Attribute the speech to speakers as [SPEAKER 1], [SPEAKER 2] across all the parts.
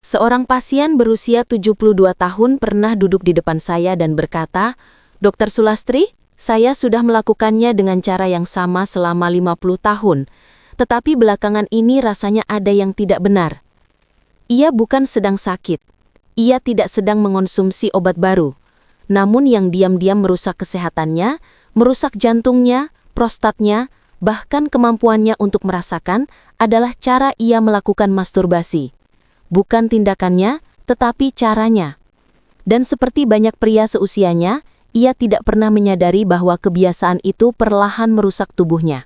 [SPEAKER 1] Seorang pasien berusia 72 tahun pernah duduk di depan saya dan berkata, "Dokter Sulastri, saya sudah melakukannya dengan cara yang sama selama 50 tahun, tetapi belakangan ini rasanya ada yang tidak benar." Ia bukan sedang sakit. Ia tidak sedang mengonsumsi obat baru. Namun yang diam-diam merusak kesehatannya, merusak jantungnya, prostatnya, bahkan kemampuannya untuk merasakan adalah cara ia melakukan masturbasi. Bukan tindakannya, tetapi caranya. Dan seperti banyak pria seusianya, ia tidak pernah menyadari bahwa kebiasaan itu perlahan merusak tubuhnya.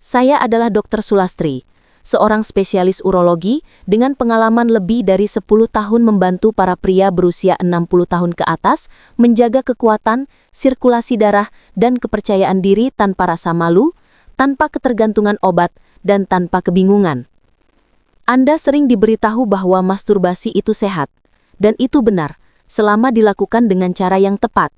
[SPEAKER 1] Saya adalah Dr. Sulastri, seorang spesialis urologi dengan pengalaman lebih dari 10 tahun membantu para pria berusia 60 tahun ke atas menjaga kekuatan, sirkulasi darah, dan kepercayaan diri tanpa rasa malu, tanpa ketergantungan obat, dan tanpa kebingungan. Anda sering diberitahu bahwa masturbasi itu sehat, dan itu benar, selama dilakukan dengan cara yang tepat.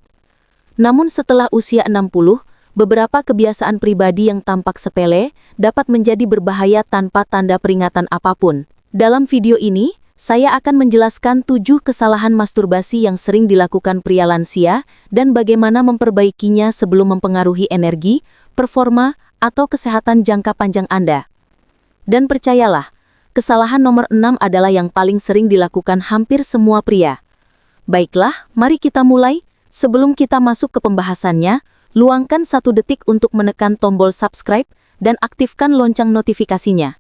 [SPEAKER 1] Namun setelah usia 60, beberapa kebiasaan pribadi yang tampak sepele dapat menjadi berbahaya tanpa tanda peringatan apapun. Dalam video ini, saya akan menjelaskan 7 kesalahan masturbasi yang sering dilakukan pria lansia dan bagaimana memperbaikinya sebelum mempengaruhi energi, performa, atau kesehatan jangka panjang Anda. Dan percayalah, kesalahan nomor 6 adalah yang paling sering dilakukan hampir semua pria. Baiklah, mari kita mulai. Sebelum kita masuk ke pembahasannya, luangkan 1 detik untuk menekan tombol subscribe dan aktifkan lonceng notifikasinya.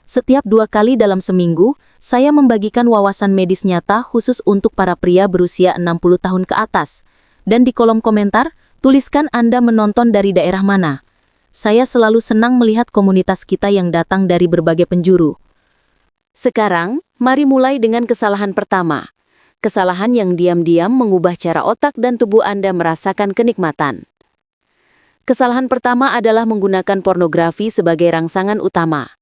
[SPEAKER 1] Setiap 2 kali dalam seminggu, saya membagikan wawasan medis nyata khusus untuk para pria berusia 60 tahun ke atas. Dan di kolom komentar, tuliskan Anda menonton dari daerah mana. Saya selalu senang melihat komunitas kita yang datang dari berbagai penjuru. Sekarang, mari mulai dengan kesalahan pertama. Kesalahan yang diam-diam mengubah cara otak dan tubuh Anda merasakan kenikmatan. Kesalahan pertama adalah menggunakan pornografi sebagai rangsangan utama.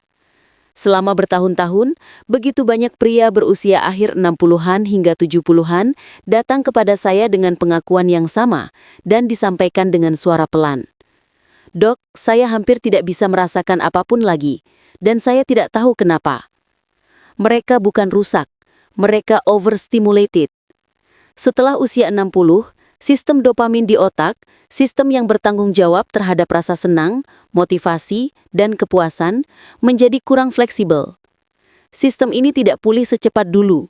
[SPEAKER 1] Selama bertahun-tahun, begitu banyak pria berusia akhir 60-an hingga 70-an datang kepada saya dengan pengakuan yang sama dan disampaikan dengan suara pelan. "Dok, saya hampir tidak bisa merasakan apapun lagi, dan saya tidak tahu kenapa." Mereka bukan rusak, mereka overstimulated. Setelah usia 60, sistem dopamin di otak, sistem yang bertanggung jawab terhadap rasa senang, motivasi, dan kepuasan, menjadi kurang fleksibel. Sistem ini tidak pulih secepat dulu.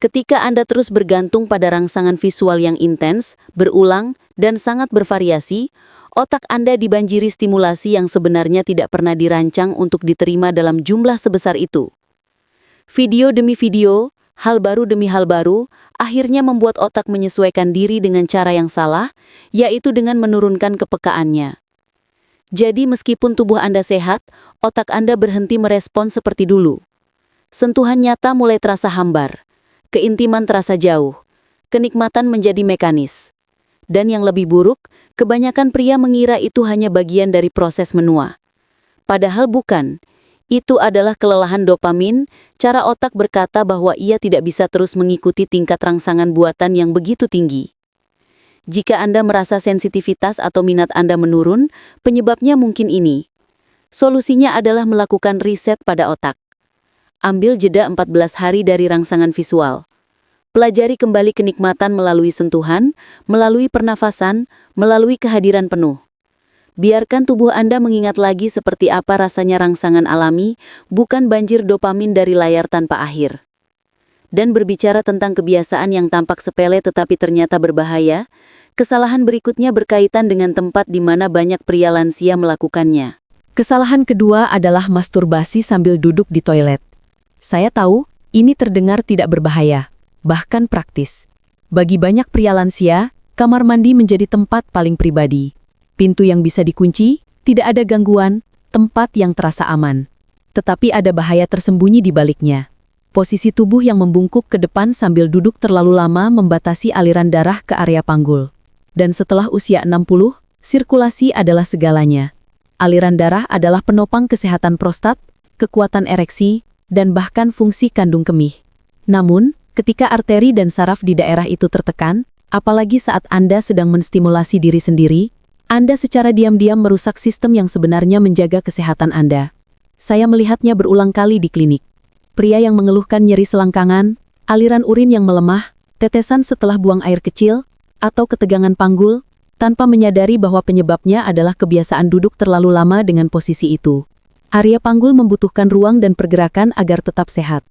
[SPEAKER 1] Ketika Anda terus bergantung pada rangsangan visual yang intens, berulang, dan sangat bervariasi, otak Anda dibanjiri stimulasi yang sebenarnya tidak pernah dirancang untuk diterima dalam jumlah sebesar itu. Video demi video, hal baru demi hal baru, akhirnya membuat otak menyesuaikan diri dengan cara yang salah, yaitu dengan menurunkan kepekaannya. Jadi meskipun tubuh Anda sehat, otak Anda berhenti merespon seperti dulu. Sentuhan nyata mulai terasa hambar, keintiman terasa jauh, kenikmatan menjadi mekanis. Dan yang lebih buruk, kebanyakan pria mengira itu hanya bagian dari proses menua. Padahal bukan. Itu adalah kelelahan dopamin, cara otak berkata bahwa ia tidak bisa terus mengikuti tingkat rangsangan buatan yang begitu tinggi. Jika Anda merasa sensitivitas atau minat Anda menurun, penyebabnya mungkin ini. Solusinya adalah melakukan riset pada otak. Ambil jeda 14 hari dari rangsangan visual. Pelajari kembali kenikmatan melalui sentuhan, melalui pernafasan, melalui kehadiran penuh. Biarkan tubuh Anda mengingat lagi seperti apa rasanya rangsangan alami, bukan banjir dopamin dari layar tanpa akhir. Dan berbicara tentang kebiasaan yang tampak sepele tetapi ternyata berbahaya, kesalahan berikutnya berkaitan dengan tempat di mana banyak pria lansia melakukannya.
[SPEAKER 2] Kesalahan kedua adalah masturbasi sambil duduk di toilet. Saya tahu, ini terdengar tidak berbahaya, bahkan praktis. Bagi banyak pria lansia, kamar mandi menjadi tempat paling pribadi. Pintu yang bisa dikunci, tidak ada gangguan, tempat yang terasa aman. Tetapi ada bahaya tersembunyi di baliknya. Posisi tubuh yang membungkuk ke depan sambil duduk terlalu lama membatasi aliran darah ke area panggul. Dan setelah usia 60, sirkulasi adalah segalanya. Aliran darah adalah penopang kesehatan prostat, kekuatan ereksi, dan bahkan fungsi kandung kemih. Namun, ketika arteri dan saraf di daerah itu tertekan, apalagi saat Anda sedang menstimulasi diri sendiri, Anda secara diam-diam merusak sistem yang sebenarnya menjaga kesehatan Anda. Saya melihatnya berulang kali di klinik. Pria yang mengeluhkan nyeri selangkangan, aliran urin yang melemah, tetesan setelah buang air kecil, atau ketegangan panggul, tanpa menyadari bahwa penyebabnya adalah kebiasaan duduk terlalu lama dengan posisi itu. Area panggul membutuhkan ruang dan pergerakan agar tetap sehat.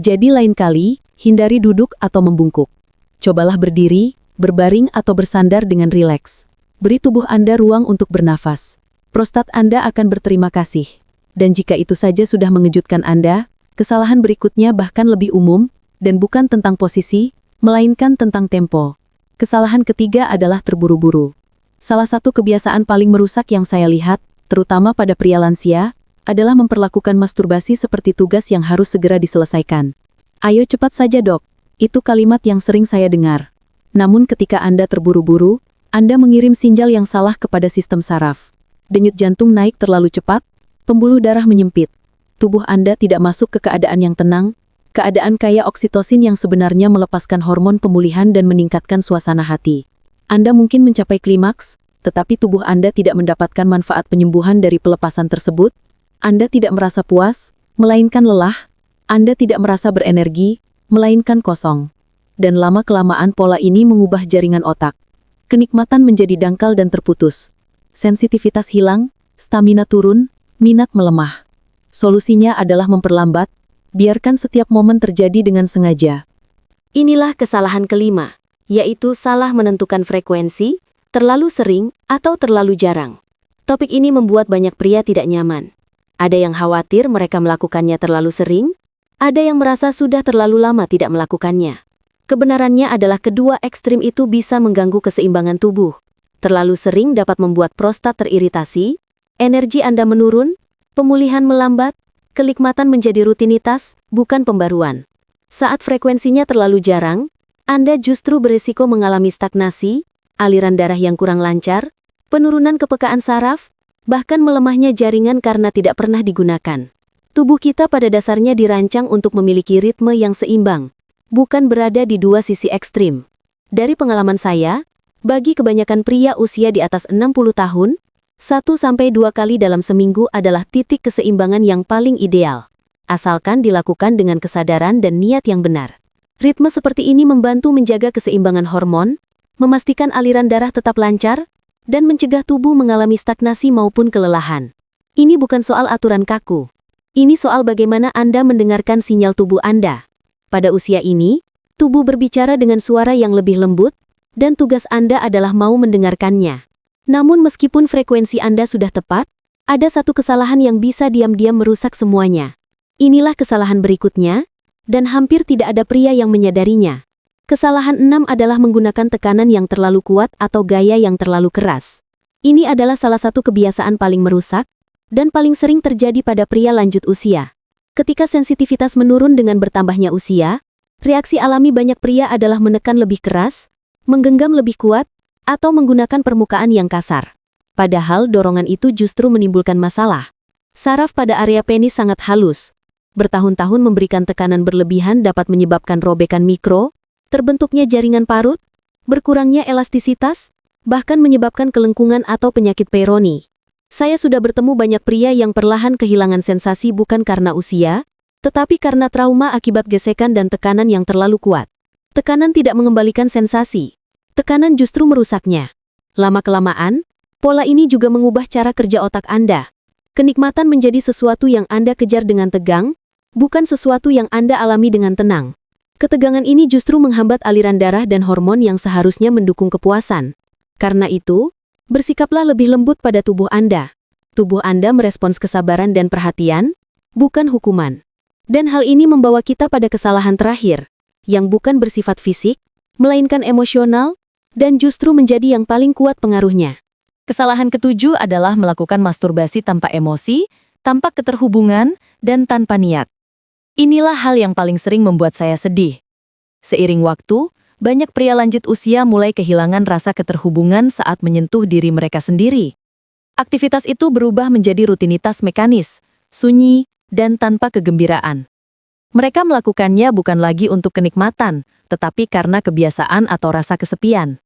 [SPEAKER 2] Jadi lain kali, hindari duduk atau membungkuk. Cobalah berdiri, berbaring atau bersandar dengan rileks. Beri tubuh Anda ruang untuk bernafas. Prostat Anda akan berterima kasih. Dan jika itu saja sudah mengejutkan Anda, kesalahan berikutnya bahkan lebih umum, dan bukan tentang posisi, melainkan tentang tempo. Kesalahan ketiga adalah terburu-buru. Salah satu kebiasaan paling merusak yang saya lihat, terutama pada pria lansia, adalah memperlakukan masturbasi seperti tugas yang harus segera diselesaikan. "Ayo cepat saja dok," itu kalimat yang sering saya dengar. Namun ketika Anda terburu-buru, Anda mengirim sinyal yang salah kepada sistem saraf. Denyut jantung naik terlalu cepat, pembuluh darah menyempit. Tubuh Anda tidak masuk ke keadaan yang tenang, keadaan kaya oksitosin yang sebenarnya melepaskan hormon pemulihan dan meningkatkan suasana hati. Anda mungkin mencapai klimaks, tetapi tubuh Anda tidak mendapatkan manfaat penyembuhan dari pelepasan tersebut. Anda tidak merasa puas, melainkan lelah. Anda tidak merasa berenergi, melainkan kosong. Dan lama-kelamaan pola ini mengubah jaringan otak. Kenikmatan menjadi dangkal dan terputus. Sensitivitas hilang, stamina turun, minat melemah. Solusinya adalah memperlambat, biarkan setiap momen terjadi dengan sengaja.
[SPEAKER 1] Inilah kesalahan kelima, yaitu salah menentukan frekuensi, terlalu sering, atau terlalu jarang. Topik ini membuat banyak pria tidak nyaman. Ada yang khawatir mereka melakukannya terlalu sering, ada yang merasa sudah terlalu lama tidak melakukannya. Kebenarannya adalah kedua ekstrim itu bisa mengganggu keseimbangan tubuh. Terlalu sering dapat membuat prostat teriritasi, energi Anda menurun, pemulihan melambat, kenikmatan menjadi rutinitas, bukan pembaruan. Saat frekuensinya terlalu jarang, Anda justru beresiko mengalami stagnasi, aliran darah yang kurang lancar, penurunan kepekaan saraf, bahkan melemahnya jaringan karena tidak pernah digunakan. Tubuh kita pada dasarnya dirancang untuk memiliki ritme yang seimbang, bukan berada di dua sisi ekstrim. Dari pengalaman saya, bagi kebanyakan pria usia di atas 60 tahun, 1-2 kali dalam seminggu adalah titik keseimbangan yang paling ideal, asalkan dilakukan dengan kesadaran dan niat yang benar. Ritme seperti ini membantu menjaga keseimbangan hormon, memastikan aliran darah tetap lancar, dan mencegah tubuh mengalami stagnasi maupun kelelahan. Ini bukan soal aturan kaku. Ini soal bagaimana Anda mendengarkan sinyal tubuh Anda. Pada usia ini, tubuh berbicara dengan suara yang lebih lembut, dan tugas Anda adalah mau mendengarkannya. Namun meskipun frekuensi Anda sudah tepat, ada satu kesalahan yang bisa diam-diam merusak semuanya. Inilah kesalahan berikutnya, dan hampir tidak ada pria yang menyadarinya. Kesalahan 6 adalah menggunakan tekanan yang terlalu kuat atau gaya yang terlalu keras. Ini adalah salah satu kebiasaan paling merusak, dan paling sering terjadi pada pria lanjut usia. Ketika sensitivitas menurun dengan bertambahnya usia, reaksi alami banyak pria adalah menekan lebih keras, menggenggam lebih kuat, atau menggunakan permukaan yang kasar. Padahal dorongan itu justru menimbulkan masalah. Saraf pada area penis sangat halus. Bertahun-tahun memberikan tekanan berlebihan dapat menyebabkan robekan mikro, terbentuknya jaringan parut, berkurangnya elastisitas, bahkan menyebabkan kelengkungan atau penyakit Peyronie. Saya sudah bertemu banyak pria yang perlahan kehilangan sensasi bukan karena usia, tetapi karena trauma akibat gesekan dan tekanan yang terlalu kuat. Tekanan tidak mengembalikan sensasi. Tekanan justru merusaknya. Lama-kelamaan, pola ini juga mengubah cara kerja otak Anda. Kenikmatan menjadi sesuatu yang Anda kejar dengan tegang, bukan sesuatu yang Anda alami dengan tenang. Ketegangan ini justru menghambat aliran darah dan hormon yang seharusnya mendukung kepuasan. Karena itu, bersikaplah lebih lembut pada tubuh Anda. Tubuh Anda merespons kesabaran dan perhatian, bukan hukuman. Dan hal ini membawa kita pada kesalahan terakhir, yang bukan bersifat fisik, melainkan emosional, dan justru menjadi yang paling kuat pengaruhnya. Kesalahan ketujuh adalah melakukan masturbasi tanpa emosi, tanpa keterhubungan, dan tanpa niat. Inilah hal yang paling sering membuat saya sedih. Seiring waktu, banyak pria lanjut usia mulai kehilangan rasa keterhubungan saat menyentuh diri mereka sendiri. Aktivitas itu berubah menjadi rutinitas mekanis, sunyi, dan tanpa kegembiraan. Mereka melakukannya bukan lagi untuk kenikmatan, tetapi karena kebiasaan atau rasa kesepian.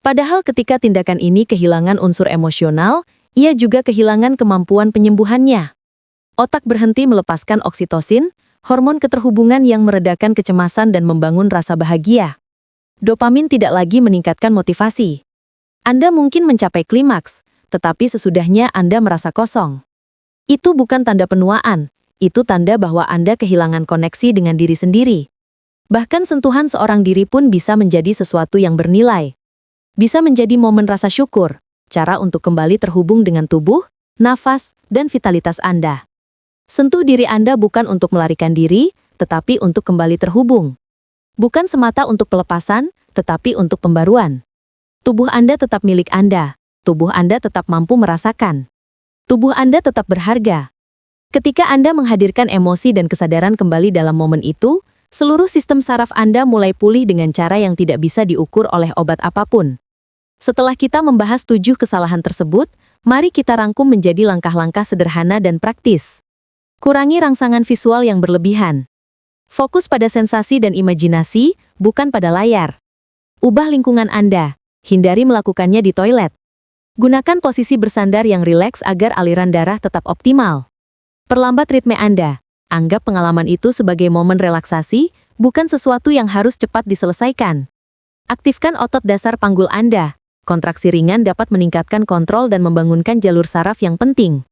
[SPEAKER 1] Padahal ketika tindakan ini kehilangan unsur emosional, ia juga kehilangan kemampuan penyembuhannya. Otak berhenti melepaskan oksitosin, hormon keterhubungan yang meredakan kecemasan dan membangun rasa bahagia. Dopamin tidak lagi meningkatkan motivasi. Anda mungkin mencapai klimaks, tetapi sesudahnya Anda merasa kosong. Itu bukan tanda penuaan, itu tanda bahwa Anda kehilangan koneksi dengan diri sendiri. Bahkan sentuhan seorang diri pun bisa menjadi sesuatu yang bernilai. Bisa menjadi momen rasa syukur, cara untuk kembali terhubung dengan tubuh, nafas, dan vitalitas Anda. Sentuh diri Anda bukan untuk melarikan diri, tetapi untuk kembali terhubung. Bukan semata untuk pelepasan, tetapi untuk pembaruan. Tubuh Anda tetap milik Anda. Tubuh Anda tetap mampu merasakan. Tubuh Anda tetap berharga. Ketika Anda menghadirkan emosi dan kesadaran kembali dalam momen itu, seluruh sistem saraf Anda mulai pulih dengan cara yang tidak bisa diukur oleh obat apapun. Setelah kita membahas 7 kesalahan tersebut, mari kita rangkum menjadi langkah-langkah sederhana dan praktis. Kurangi rangsangan visual yang berlebihan. Fokus pada sensasi dan imajinasi, bukan pada layar. Ubah lingkungan Anda. Hindari melakukannya di toilet. Gunakan posisi bersandar yang rileks agar aliran darah tetap optimal. Perlambat ritme Anda. Anggap pengalaman itu sebagai momen relaksasi, bukan sesuatu yang harus cepat diselesaikan. Aktifkan otot dasar panggul Anda. Kontraksi ringan dapat meningkatkan kontrol dan membangunkan jalur saraf yang penting.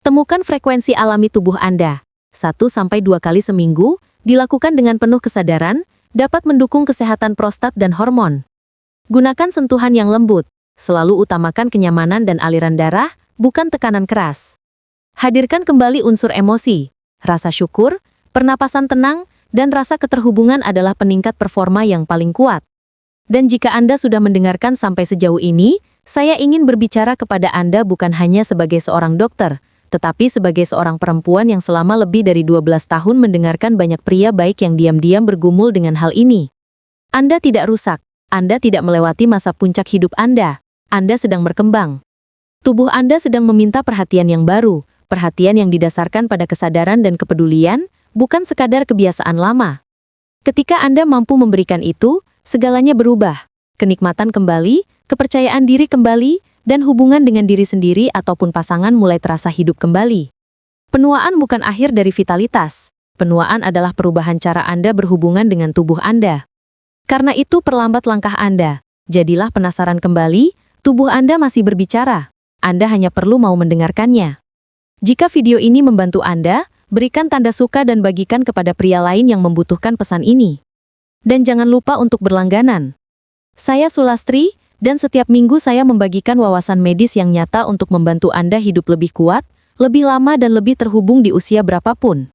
[SPEAKER 1] Temukan frekuensi alami tubuh Anda. 1-2 kali seminggu, dilakukan dengan penuh kesadaran, dapat mendukung kesehatan prostat dan hormon. Gunakan sentuhan yang lembut. Selalu utamakan kenyamanan dan aliran darah, bukan tekanan keras. Hadirkan kembali unsur emosi. Rasa syukur, pernapasan tenang, dan rasa keterhubungan adalah peningkat performa yang paling kuat. Dan jika Anda sudah mendengarkan sampai sejauh ini, saya ingin berbicara kepada Anda bukan hanya sebagai seorang dokter, tetapi sebagai seorang perempuan yang selama lebih dari 12 tahun mendengarkan banyak pria baik yang diam-diam bergumul dengan hal ini. Anda tidak rusak, Anda tidak melewati masa puncak hidup Anda sedang berkembang. Tubuh Anda sedang meminta perhatian yang baru, perhatian yang didasarkan pada kesadaran dan kepedulian, bukan sekadar kebiasaan lama. Ketika Anda mampu memberikan itu, segalanya berubah. Kenikmatan kembali, kepercayaan diri kembali, dan hubungan dengan diri sendiri ataupun pasangan mulai terasa hidup kembali. Penuaan bukan akhir dari vitalitas. Penuaan adalah perubahan cara Anda berhubungan dengan tubuh Anda. Karena itu perlambat langkah Anda. Jadilah penasaran kembali, tubuh Anda masih berbicara. Anda hanya perlu mau mendengarkannya. Jika video ini membantu Anda, berikan tanda suka dan bagikan kepada pria lain yang membutuhkan pesan ini. Dan jangan lupa untuk berlangganan. Saya Sulastri, dan setiap minggu saya membagikan wawasan medis yang nyata untuk membantu Anda hidup lebih kuat, lebih lama dan lebih terhubung di usia berapapun.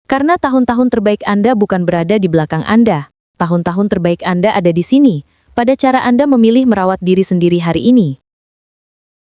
[SPEAKER 1] Karena tahun-tahun terbaik Anda bukan berada di belakang Anda. Tahun-tahun terbaik Anda ada di sini, pada cara Anda memilih merawat diri sendiri hari ini.